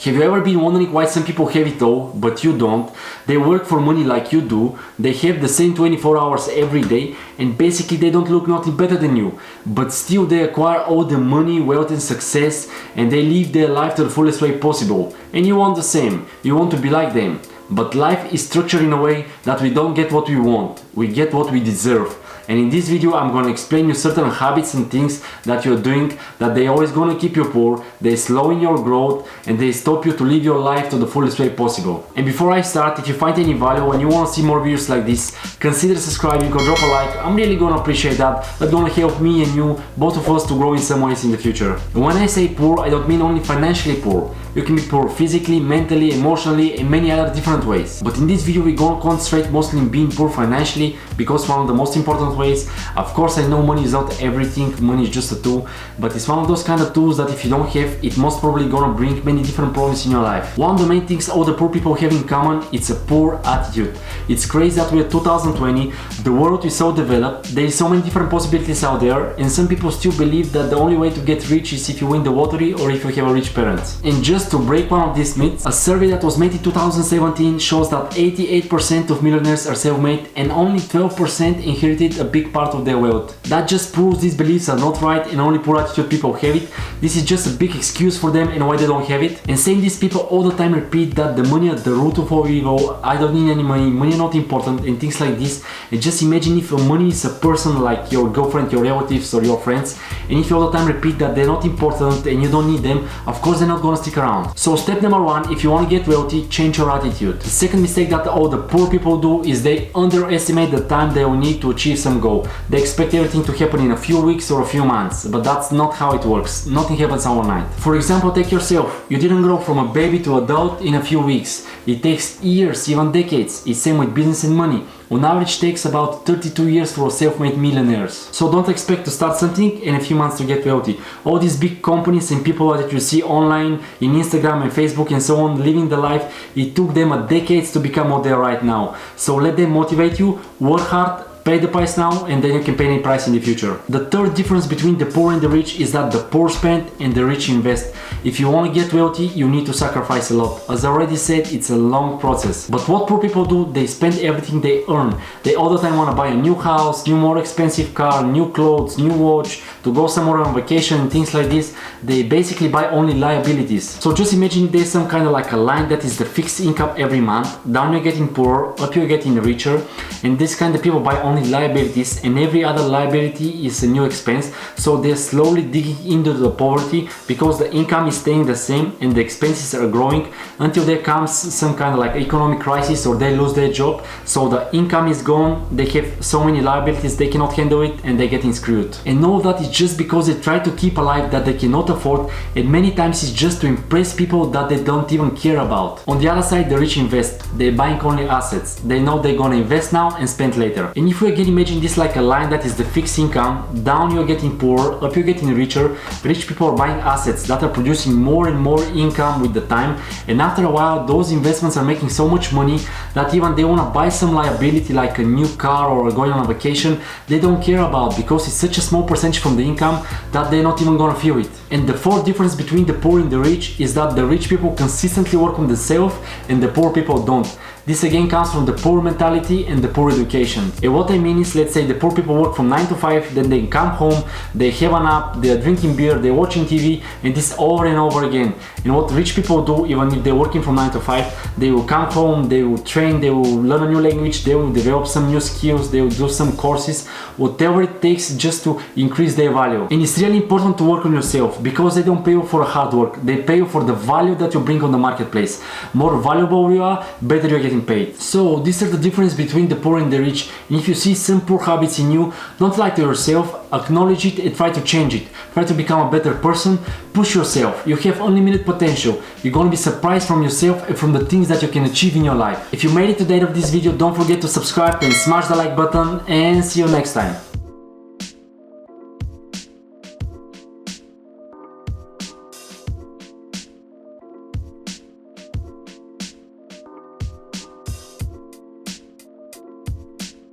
Have you ever been wondering why some people have it all, but you don't? They work for money like you do, they have the same 24 hours every day, and basically they don't look nothing better than you. But still they acquire all the money, wealth and success, and they live their life to the fullest way possible. And you want the same, you want to be like them. But life is structured in a way that we don't get what we want, we get what we deserve. And in this video I'm gonna explain you certain habits and things that you're doing that they always gonna keep you poor, they slow in your growth, and they stop you to live your life to the fullest way possible. And before I start, if you find any value and you wanna see more videos like this, consider subscribing or drop a like. I'm really gonna appreciate that. That's gonna help me and you, both of us, to grow in some ways in the future. And when I say poor, I don't mean only financially poor. You can be poor physically, mentally, emotionally, and many other different ways. But in this video we're gonna concentrate mostly on being poor financially, because one of the most important ways. Of course I know money is not everything, money is just a tool, but it's one of those kind of tools that if you don't have, it most probably gonna bring many different problems in your life. One of the main things all the poor people have in common, it's a poor attitude. It's crazy that we're 2020, the world is so developed, there is so many different possibilities out there, and some people still believe that the only way to get rich is if you win the lottery or if you have a rich parents. And just to break one of these myths, a survey that was made in 2017 shows that 88% of millionaires are self-made and only 12% inherited a big part of their wealth. That just proves these beliefs are not right and only poor attitude people have it. This is just a big excuse for them and why they don't have it. And same these people all the time repeat that the money at the root of all evil, I don't need any money, money not important, and things like this. And just imagine if money is a person like your girlfriend, your relatives or your friends, and if you all the time repeat that they're not important and you don't need them, of course they're not gonna stick around. So step number one, if you want to get wealthy, change your attitude. The second mistake that all the poor people do is they underestimate the time they will need to achieve some goal. They expect everything to happen in a few weeks or a few months, but that's not how it works. Nothing happens overnight. For example, take yourself. You didn't grow from a baby to adult in a few weeks. It takes years, even decades. It's same with business and money. On average takes about 32 years for self-made millionaires. So don't expect to start something in a few months to get wealthy. All these big companies and people that you see online, in Instagram and Facebook and so on, living the life, it took them a decades to become what they are right now. So let them motivate you, work hard, pay the price now, and then you can pay any price in the future. The third difference between the poor and the rich is that the poor spend and the rich invest. If you want to get wealthy, you need to sacrifice a lot. As I already said, it's a long process. But what poor people do, they spend everything they earn. They all the time want to buy a new house, new more expensive car, new clothes, new watch, to go somewhere on vacation and things like this. They basically buy only liabilities. So just imagine there's some kind of like a line that is the fixed income every month. Down you're getting poorer, up you're getting richer, and this kind of people buy only liabilities, and every other liability is a new expense. So they're slowly digging into the poverty because the income is staying the same and the expenses are growing until there comes some kind of like economic crisis or they lose their job. So the income is gone, they have so many liabilities they cannot handle it and they're getting screwed. And all of that is just because they try to keep a life that they cannot afford, and many times it's just to impress people that they don't even care about. On the other side, the rich invest. They're buying only assets. They know they're gonna invest now and spend later. And if we again imagine this like a line that is the fixed income, down you're getting poorer, up you're getting richer. Rich people are buying assets that are producing more and more income with the time, and after a while those investments are making so much money that even they want to buy some liability like a new car or going on a vacation, they don't care about, because it's such a small percentage from the income that they're not even gonna feel it. And the fourth difference between the poor and the rich is that the rich people consistently work on themselves and the poor people don't. This again comes from the poor mentality and the poor education. And what I mean is, let's say the poor people work from 9 to 5, then they come home, they have a nap, they're drinking beer, they're watching TV, and this over and over again. And what rich people do, even if they're working from 9 to 5, they will come home, they will train, they will learn a new language, they will develop some new skills, they will do some courses, whatever it takes just to increase their value. And it's really important to work on yourself, because they don't pay you for hard work, they pay you for the value that you bring on the marketplace. More valuable you are, better you're getting paid. So these are the difference between the poor and the rich. And if you see some poor habits in you, don't lie to yourself, acknowledge it and try to change it. Try to become a better person, push yourself. You have unlimited potential. You're gonna be surprised from yourself and from the things that you can achieve in your life. If you made it to the end of this video, don't forget to subscribe and smash the like button, and see you next time.